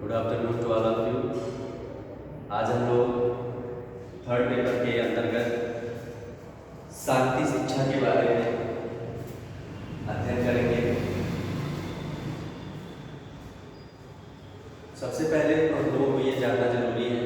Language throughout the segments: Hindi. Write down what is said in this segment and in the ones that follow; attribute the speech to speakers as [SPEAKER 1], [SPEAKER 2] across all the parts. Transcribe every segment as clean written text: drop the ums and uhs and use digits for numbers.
[SPEAKER 1] Good afternoon to all of you. आज हम लोग थर्ड पेपर के अंतर्गत शांति शिक्षा के बारे में अध्ययन करेंगे। सबसे पहले हम लोगों को ये जानना जरूरी है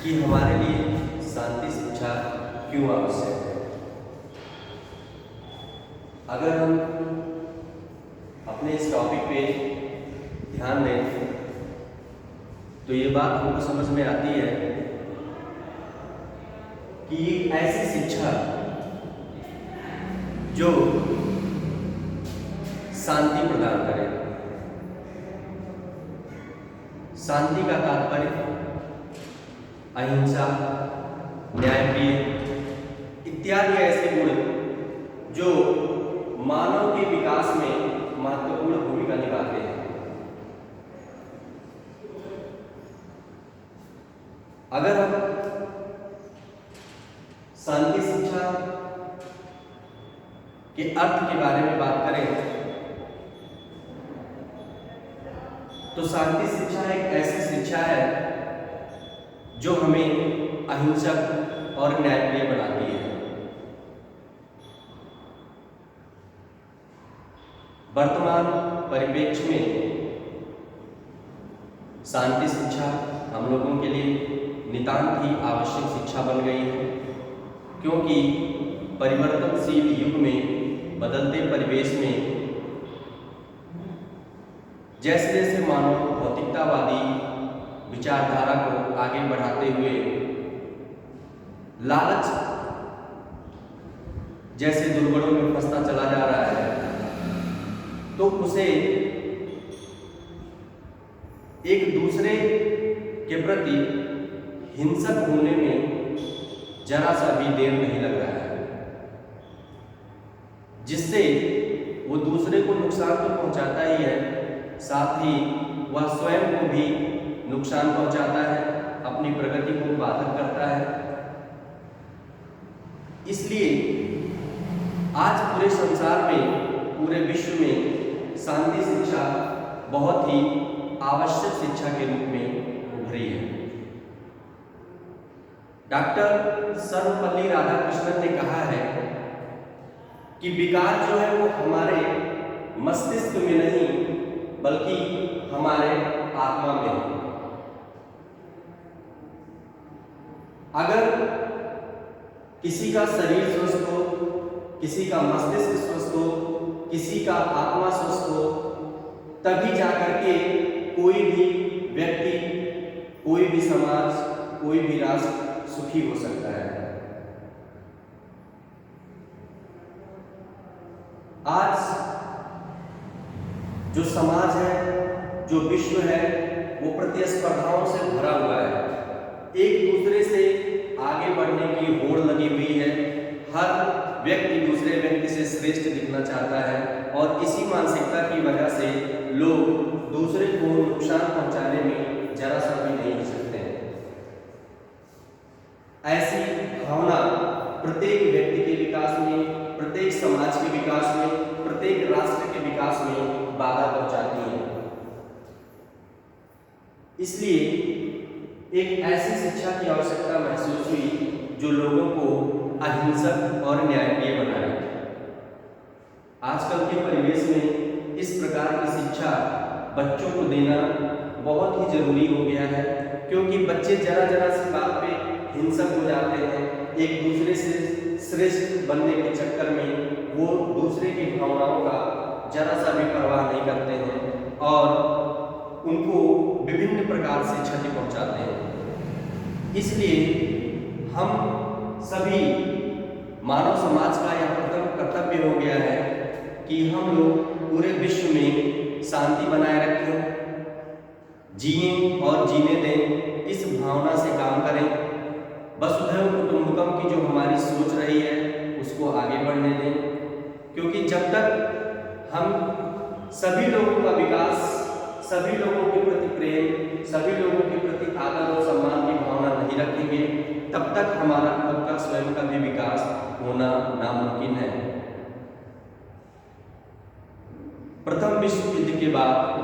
[SPEAKER 1] कि हमारे लिए शांति शिक्षा क्यों आवश्यक है। अगर हम अपने इस टॉपिक पे ध्यान दें तो ये बात हमको समझ में आती है कि एक ऐसी शिक्षा जो शांति प्रदान करे। शांति का तात्पर्य अहिंसा, न्यायप्रिय इत्यादि ऐसे गुण जो मानव के विकास में महत्वपूर्ण भूमिका निभाते हैं। अगर हम शांति शिक्षा के अर्थ के बारे में बात करें तो शांति शिक्षा एक ऐसी शिक्षा है जो हमें अहिंसक और न्यायप्रिय बनाती है। वर्तमान परिप्रेक्ष्य में शांति शिक्षा हम लोगों के लिए नितांत ही आवश्यक शिक्षा बन गई है, क्योंकि परिवर्तनशील युग में, बदलते परिवेश में जैसे जैसे मानव भौतिकतावादी विचारधारा को आगे बढ़ाते हुए लालच जैसे दुर्गुणों में फंसता चला जा रहा है, तो उसे एक दूसरे के प्रति हिंसक होने में जरा सा भी देर नहीं लग रहा है, जिससे वो दूसरे को नुकसान तो पहुंचाता ही है, साथ ही वह स्वयं को भी नुकसान पहुंचाता है, अपनी प्रगति को बाधित करता है। इसलिए आज पूरे संसार में, पूरे विश्व में शांति शिक्षा बहुत ही आवश्यक शिक्षा के रूप में उभरी है। डॉक्टर सर्वपल्ली राधाकृष्णन ने कहा है कि विकार जो है वो हमारे मस्तिष्क में नहीं बल्कि हमारे आत्मा में है। अगर किसी का शरीर स्वस्थ हो, किसी का मस्तिष्क स्वस्थ हो, किसी का आत्मा स्वस्थ हो, तभी जाकर के कोई भी व्यक्ति, कोई भी समाज, कोई भी राष्ट्र सुखी हो सकता है। आज जो समाज है, जो विश्व है, वो प्रतिस्पर्धाओं से भरा हुआ है। एक दूसरे से आगे बढ़ने की होड़ लगी हुई है। हर व्यक्ति दूसरे व्यक्ति से श्रेष्ठ दिखना चाहता है और इसी मानसिकता की वजह से लोग दूसरे को नुकसान पहुंचाने में जरा सा भी नहीं हिचकते हैं। ऐसी भावना प्रत्येक व्यक्ति के विकास में, प्रत्येक समाज के विकास में, प्रत्येक राष्ट्र के विकास में बाधा पहुंचाती है। इसलिए एक ऐसी शिक्षा की आवश्यकता महसूस हुई जो लोगों को अहिंसक और न्यायप्रिय बनाए। आजकल के परिवेश में इस प्रकार की शिक्षा बच्चों को देना बहुत ही जरूरी हो गया है, क्योंकि बच्चे जरा जरा सी बात पे हिंसक हो जाते हैं। एक दूसरे से श्रेष्ठ बनने के चक्कर में वो दूसरे की भावनाओं का जरा सा भी परवाह नहीं करते हैं और उनको विभिन्न प्रकार से क्षति पहुंचाते हैं। इसलिए हम सभी मानव समाज का यह प्रथम कर्तव्य हो गया है कि हम लोग पूरे विश्व में शांति बनाए रखें, जिएं और जीने दें, इस भावना से काम करें। वसुधैव कुटुंबकम की जो हमारी सोच रही है उसको आगे बढ़ने दें, क्योंकि जब तक हम सभी लोगों का विकास, सभी लोगों के प्रति प्रेम, सभी लोगों के प्रति आदर और सम्मान की भावना नहीं रखेंगे, तब तक हमारा खुद का स्वयं का भी विकास होना नामुमकिन है। प्रथम विश्व युद्ध के बाद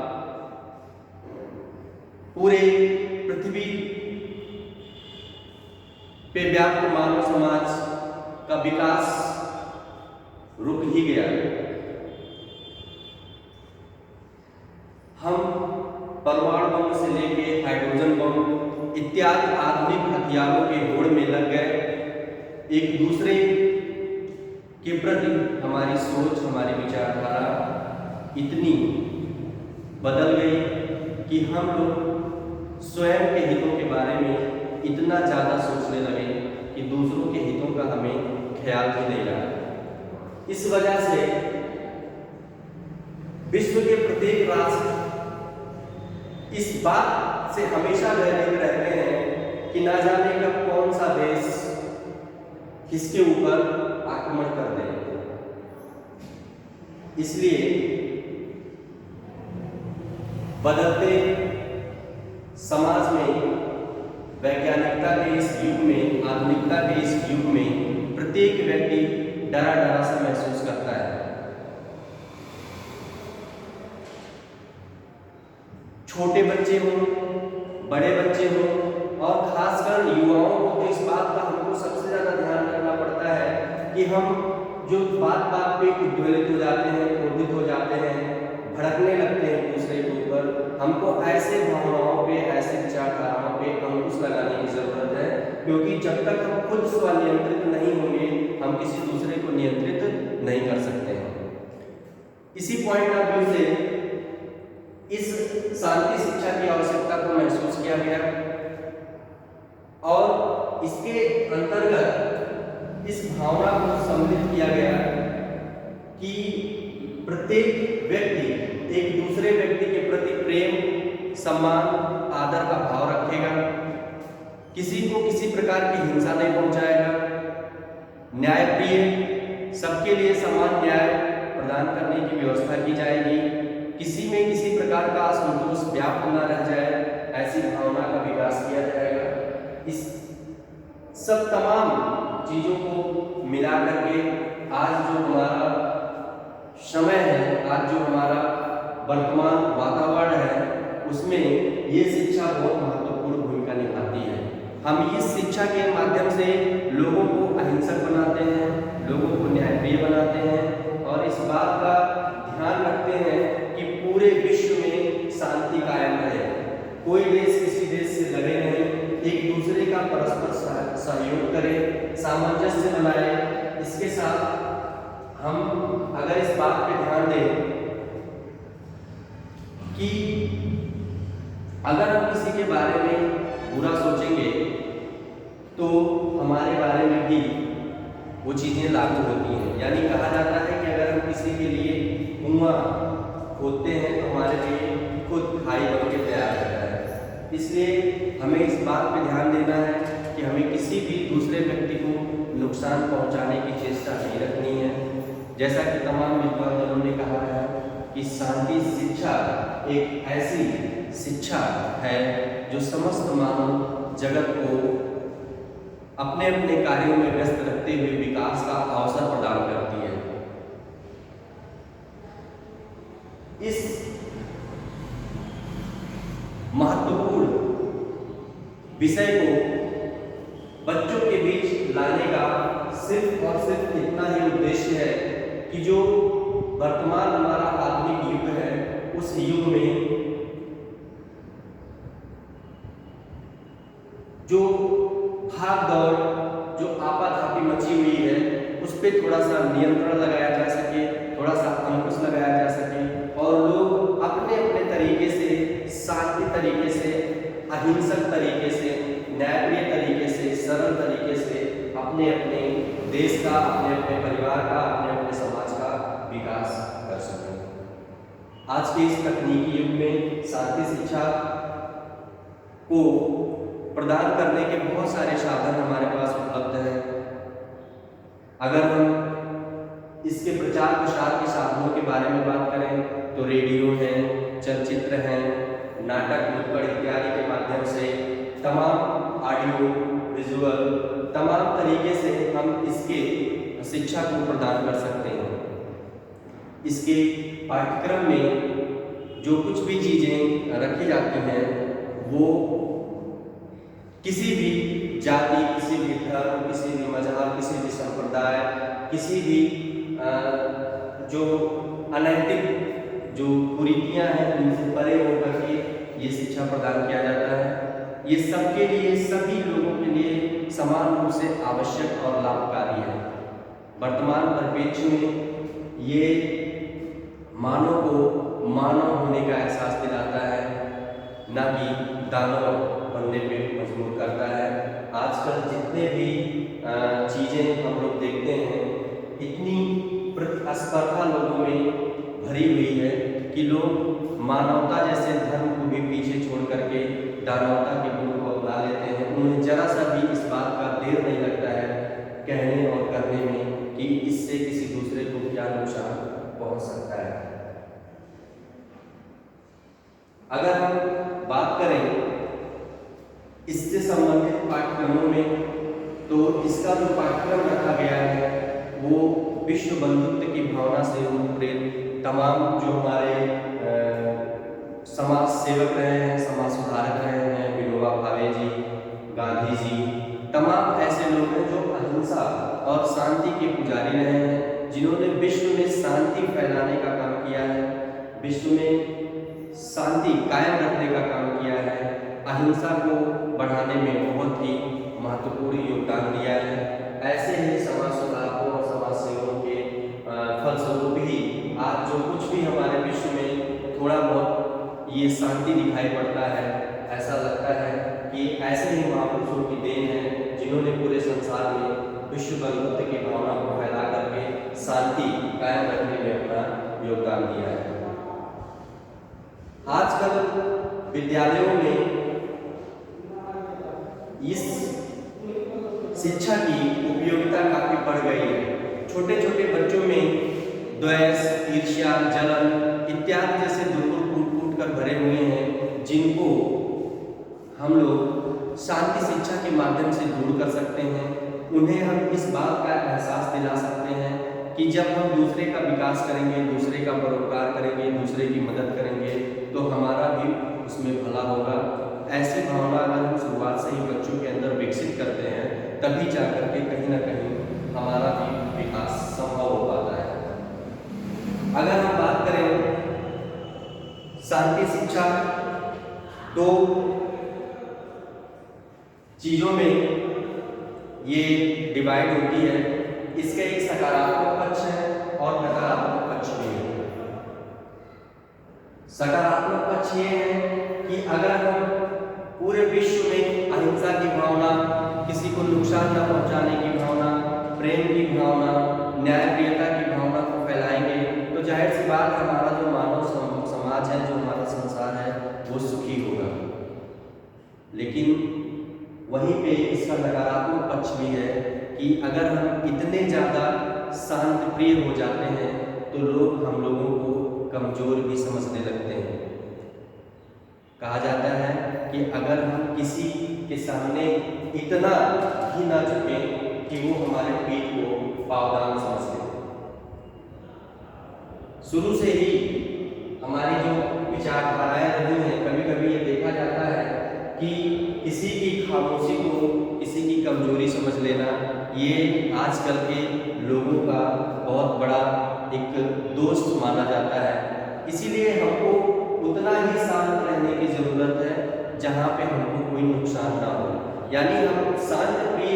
[SPEAKER 1] पूरे पृथ्वी पे व्याप्त मानव समाज का विकास रुक ही गया। हम परमाणु बम से लेके हाइड्रोजन बम इत्यादि आधुनिक हथियारों के होड़ में लग गए। एक दूसरे के प्रति हमारी सोच, हमारी विचारधारा इतनी बदल गई कि हम लोग स्वयं के हितों के बारे में इतना ज़्यादा सोचने लगे कि दूसरों के हितों का हमें ख्याल ही नहीं रहा। इस वजह से विश्व के प्रत्येक राष्ट्र इस बात से हमेशा भयभीत रहते हैं कि ना जाने कब कौन सा देश किसके ऊपर आक्रमण कर दे। इसलिए बदलते समाज में, वैज्ञानिकता के इस युग में, आधुनिकता के इस युग में प्रत्येक व्यक्ति डरा डरा सा महसूस करता है। छोटे बच्चे हों, बड़े बच्चे हों और खासकर युवाओं को तो इस बात का हमको सबसे ज्यादा ध्यान रखना पड़ता है कि हम जो बात बात पे उद्वेलित हो जाते हैं, क्रोधित हो जाते हैं, भड़कने लगते हैं दूसरे के ऊपर, हमको ऐसे भावनाओं पे, ऐसे विचारधाराओं पे अंकुश लगाने की जरूरत है, क्योंकि जब तक हम खुद स्वनियंत्रित नहीं होंगे हम किसी दूसरे को नियंत्रित नहीं कर सकते हैं। इसी पॉइंट ऑफ व्यू से इस शांति शिक्षा की आवश्यकता को महसूस किया गया और इसके अंतर्गत इस भावना को सम्मिलित किया गया कि प्रत्येक व्यक्ति एक दूसरे व्यक्ति के प्रति प्रेम, सम्मान, आदर का भाव रखेगा, किसी को किसी प्रकार की हिंसा नहीं पहुंचाएगा, न्यायप्रिय, सबके लिए समान न्याय प्रदान करने की व्यवस्था की जाएगी, किसी में किसी प्रकार का असंतोष व्याप्त न रह जाए, ऐसी भावना का विकास किया जाएगा। इस सब तमाम चीजों को मिला करके आज जो हमारा समय है, आज जो हमारा वर्तमान वातावरण है, उसमें ये शिक्षा बहुत महत्वपूर्ण भूमिका निभाती है। हम इस शिक्षा के माध्यम से लोगों को अहिंसक बनाते हैं, लोगों को न्यायप्रिय बनाते हैं और इस बात का ध्यान रखते हैं कि पूरे विश्व में शांति कायम रहे, कोई देश किसी देश से लड़े नहीं, एक दूसरे का परस्पर सहयोग करे, सामंजस्य बनाए। इसके साथ हम अगर इस बात पे ध्यान दें कि अगर हम किसी के बारे में बुरा सोचेंगे तो हमारे बारे में भी वो चीजें लागू होती हैं। यानी कहा जाता है कि अगर हम किसी के लिए कुआं खोदते हैं तो हमारे लिए खुद खाई बन के तैयार रहता है। इसलिए हमें इस बात पे ध्यान देना है कि हमें किसी भी दूसरे व्यक्ति को नुकसान पहुंचाने की चेष्टा नहीं रखनी है। जैसा कि तमाम विद्वानों ने कहा है कि शांति शिक्षा एक ऐसी शिक्षा है जो समस्त मानव जगत को अपने अपने कार्यों में व्यस्त रखते हुए विकास का अवसर प्रदान करती है। इस महत्वपूर्ण विषय को बच्चों के बीच लाने का सिर्फ और सिर्फ इतना ही उद्देश्य है कि जो वर्तमान हमारा आधुनिक युग है, उस युग में जो भाग दौड़, जो आपाधापी मची हुई है, उस पर थोड़ा सा नियंत्रण लगाया जा सके, थोड़ा सा अंकुश लगाया जा सके और लोग अपने अपने तरीके से, शांति तरीके से, अहिंसक तरीके से, न्यायप्रिय तरीके से, सरल तरीके से अपने अपने देश का, अपने अपने परिवार का, अपने अपने समाज का विकास कर सकें। आज के इस तकनीकी युग में शांति शिक्षा को प्रदान करने के बहुत सारे साधन हमारे पास उपलब्ध हैं। अगर हम इसके प्रचार प्रसार के साधनों के बारे में बात करें तो रेडियो है, चलचित्र हैं, नाटक, नुक्कड़ इत्यादि के माध्यम से तमाम ऑडियो, विजुअल, तमाम तरीके से हम इसके शिक्षा को प्रदान कर सकते हैं। इसके पाठ्यक्रम में जो कुछ भी चीज़ें रखी जाती हैं वो किसी भी जाति, किसी भी धर्म, किसी भी मजहब, किसी भी संप्रदाय, किसी भी जो अनैतिक जो कुरीतियाँ हैं उनसे परे होकर के ये शिक्षा प्रदान किया जाता है। ये सबके लिए, सभी लोगों के लिए समान रूप से आवश्यक और लाभकारी है। वर्तमान परिप्रेक्ष्य में ये मानव को मानव होने का एहसास दिलाता है, ना कि दानव बनने पे मजबूर करता है। आजकल जितने भी चीज़ें हम लोग देखते हैं, इतनी प्रतिस्पर्धा लोगों में भरी हुई है कि लोग मानवता जैसे धर्म को भी पीछे छोड़ करके दानवता के गुण को अपना लेते हैं। उन्हें जरा सा भी इस बात का देर नहीं लगता है कहने और करने में कि इससे किसी दूसरे को क्या नुकसान पहुंच सकता है। अगर हम बात करें इससे संबंधित पाठ्यक्रमों में, तो इसका जो पाठ्यक्रम रखा गया है वो विश्व बंधुत्व की भावना से प्रेरित तमाम जो हमारे समाज सेवक रहे हैं, समाज सुधारक रहे हैं, विनोबा भावे जी, गांधी जी, तमाम ऐसे लोग हैं जो अहिंसा और शांति के पुजारी रहे हैं, जिन्होंने विश्व में शांति फैलाने का काम किया है, विश्व में शांति कायम रखने का काम किया है, अहिंसा को बढ़ाने में बहुत ही महत्वपूर्ण योगदान दिया है। ऐसे ही समाज सुधारकों और समाज सेवकों के फलस्वरूप ही आज जो कुछ भी हमारे विश्व में थोड़ा बहुत ये शांति दिखाई पड़ता है, ऐसा लगता है कि ऐसे ही महापुरुषों की देन है जिन्होंने पूरे संसार में विश्व बंधुत्व की भावना को फैला करके शांति कायम रखने में अपना योगदान दिया है। आजकल विद्यालयों में इस शिक्षा की उपयोगिता काफी बढ़ गई है। छोटे छोटे बच्चों में द्वेष, ईर्ष्या, जलन इत्यादि जैसे दुर्गुण कूट कर भरे हुए हैं, जिनको हम लोग शांति शिक्षा के माध्यम से दूर कर सकते हैं। उन्हें हम इस बात का एहसास दिला सकते हैं कि जब हम दूसरे का विकास करेंगे, दूसरे का परोपकार करेंगे, दूसरे की मदद करेंगे, तो हमारा भी उसमें भला होगा। ऐसी भावना अगर हम शुरुआत से ही बच्चों के अंदर विकसित करते हैं, तभी जाकर के कहीं ना कहीं हमारा भी विकास संभव हो पाता है। अगर हम बात करें शांति शिक्षा, दो चीजों में ये डिवाइड होती है। इसका एक सकारात्मक पक्ष है और नकारात्मक पक्ष भी है। सकारात्मक पक्ष ये है कि अगर हम पूरे विश्व में अहिंसा की भावना, किसी को नुकसान न पहुंचाने की भावना, प्रेम की भावना, न्यायप्रियता की भावना को फैलाएंगे, तो जाहिर सी बात हमारा जो मानव समाज है, जो हमारा संसार है, वो सुखी होगा। लेकिन वहीं पे इसका नकारात्मक पक्ष भी है कि अगर हम इतने ज़्यादा शांत प्रिय हो जाते हैं तो लोग हम लोगों को कमज़ोर भी समझने लगते हैं। कहा जाता है कि अगर हम किसी के सामने इतना ही ना झुके कि वो हमारे पीठ को पावदान समझ ले। शुरू से ही हमारी जो विचारधाराएं रही हैं, कभी कभी ये देखा जाता है कि किसी की खामोशी को किसी की कमजोरी समझ लेना, ये आजकल के लोगों का बहुत बड़ा एक दोष माना जाता है। इसीलिए हमको उतना ही शांत रहने की ज़रूरत है जहाँ पे हमको कोई नुकसान ना हो। यानी हम शांत प्रिय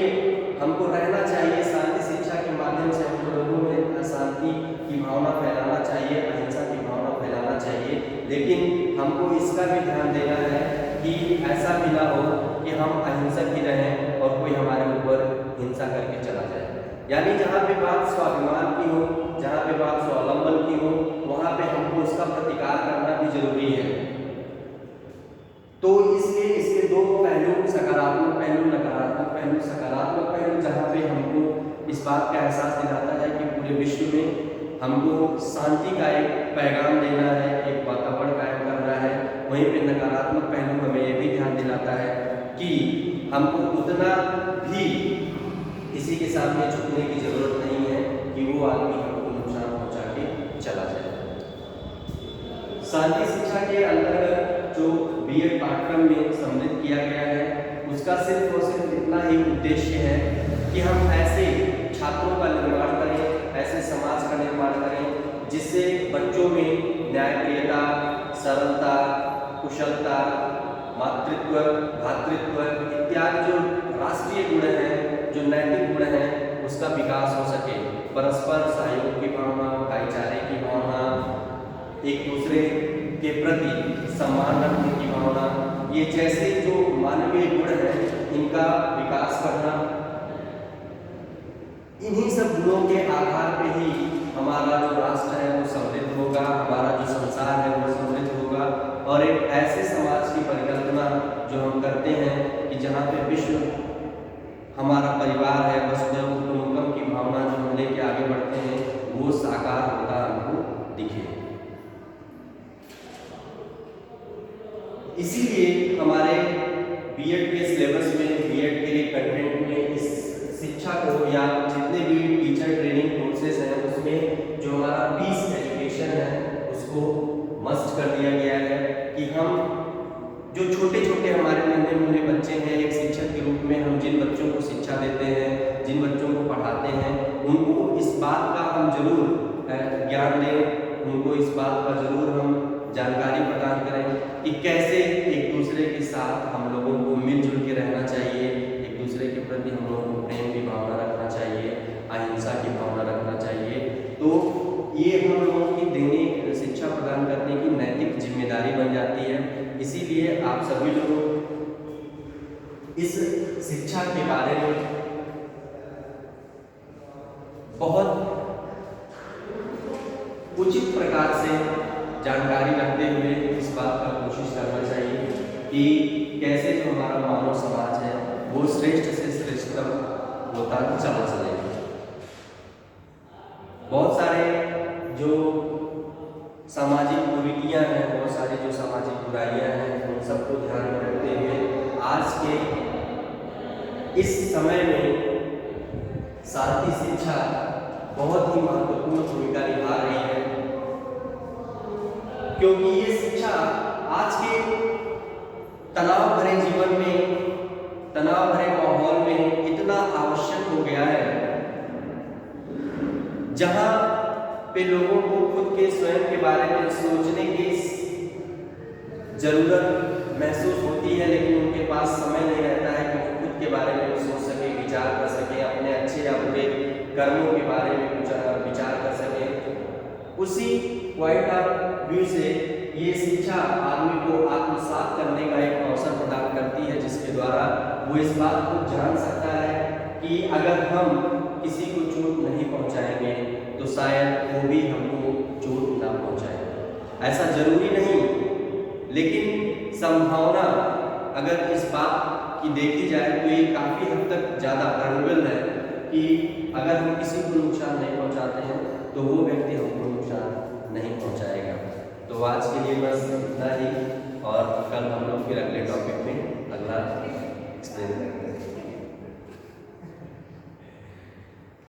[SPEAKER 1] हमको रहना चाहिए। शांति शिक्षा के माध्यम से हम लोगों में अशांति की भावना फैलाना चाहिए, अहिंसा की भावना फैलाना चाहिए। लेकिन हमको इसका भी ध्यान देना है कि ऐसा भी ना हो कि हम अहिंसक ही रहें और कोई हमारे ऊपर हिंसा करके चला जाए। यानी जहाँ पे बात स्वाभिमान की हो, जहाँ पे बात स्वावलंबन की हो, वहाँ पे हमको उसका प्रतिकार करना भी जरूरी है। तो इसलिए इसके दो पहलू, सकारात्मक पहलू, नकारात्मक पहलू। सकारात्मक पहलू जहाँ पे हमको इस बात का एहसास दिलाता है कि पूरे विश्व में हमको शांति का एक पैगाम देना है, एक वातावरण कायम करना है। वहीं पे नकारात्मक पहलू हमें ये भी ध्यान दिलाता है कि हमको उतना भी किसी के सामने झुकने की जरूरत नहीं है कि वो आदमी हमको नुकसान पहुंचा के चला जाए। शांति शिक्षा के अंतर्गत जो बीएड पाठ्यक्रम में सम्मिलित किया गया है, उसका सिर्फ और सिर्फ इतना ही उद्देश्य है कि हम ऐसे छात्रों का निर्माण करें, ऐसे समाज का निर्माण करें जिससे बच्चों में न्यायप्रियता, सरलता, कुशलता, मातृत्व, भ्रातृत्व इत्यादि जो राष्ट्रीय गुण हैं, जो नैतिक गुण हैं, उसका विकास हो सके। परस्पर सहयोग की भावना, भाईचारे की भावना, एक दूसरे के प्रति सम्मान रखने की भावना, ये जैसे जो मानवीय गुण हैं, इनका विकास करना, इन्हीं सब गुणों के आधार पे ही हमारा जो राष्ट्र है वो समृद्ध होगा, हमारा जो संसार है वो समृद्ध होगा। और एक ऐसे समाज की परिकल्पना जो हम करते हैं कि जहाँ पे विश्व हमारा परिवार है, वसुधैव कुटुंबकम की भावना जो हम लेके आगे बढ़ते हैं, वो साकार होता हमको दिखे। इसीलिए हमारे बीएड के सिलेबस में, बीएड के कंटेंट में इस शिक्षा को या जितने भी टीचर ट्रेनिंग कोर्सेज हैं उसमें जो हमारा पीस एजुकेशन है उसको मस्ट कर दिया गया है कि हम जो छोटे छोटे हमारे नन्हे मुन्ने बच्चे हैं, एक शिक्षक के रूप में हम जिन बच्चों को शिक्षा देते हैं, जिन बच्चों को पढ़ाते हैं, उनको इस बात का हम जरूर ज्ञान दें, उनको इस बात का जरूर हम जानकारी प्रदान करें कि कैसे एक दूसरे के साथ हम लोगों को मिलजुल के रहना चाहिए, एक दूसरे के प्रति हम लोगों को प्रेम की भावना रखना चाहिए, अहिंसा की भावना रखना चाहिए। तो ये हम लोगों की देने शिक्षा प्रदान करने की नैतिक जिम्मेदारी बन जाती है। इसीलिए आप सभी लोग इस शिक्षा के बारे में बहुत उचित प्रकार से जानकारी रखते हुए इस बात का कोशिश करना चाहिए कि कैसे जो हमारा मानव समाज है वो श्रेष्ठ से श्रेष्ठतम होता चला चलेगा। बहुत सारे जो सामाजिक कुरीतियां हैं, बहुत सारी जो सामाजिक बुराइयां हैं, उन सबको ध्यान में रखते हुए आज के इस समय में शांति शिक्षा बहुत ही महत्वपूर्ण भूमिका निभा रही है, क्योंकि ये शिक्षा आज के तनाव भरे जीवन में, तनाव भरे माहौल में इतना आवश्यक हो गया है, जहां पे लोगों को खुद के स्वयं के बारे में सोचने की जरूरत महसूस होती है, लेकिन उनके पास समय नहीं रहता है कि वो खुद के बारे में सोच सके, विचार कर सके, अपने अच्छे या बुरे कर्मों के बारे में विचार कर सके। उसी पॉइंट ऑफ व्यू से ये शिक्षा आदमी को आत्मसात करने का एक अवसर प्रदान करती है, जिसके द्वारा वो इस बात को जान सकता है कि अगर हम किसी को चोट नहीं पहुंचाएंगे तो शायद वो भी हमको चोट ना पहुंचाए। ऐसा जरूरी नहीं, लेकिन संभावना अगर इस बात की देखी जाए तो ये काफ़ी हद तक ज़्यादा प्रोबेबल है कि अगर हम किसी को नुकसान नहीं पहुंचाते हैं तो वो व्यक्ति हमको नुकसान नहीं पहुंचाएगा। तो आज के लिए बस इतना ही, और कल हम लोग फिर अगले टॉपिक में अगला एक्सप्लेन करेंगे।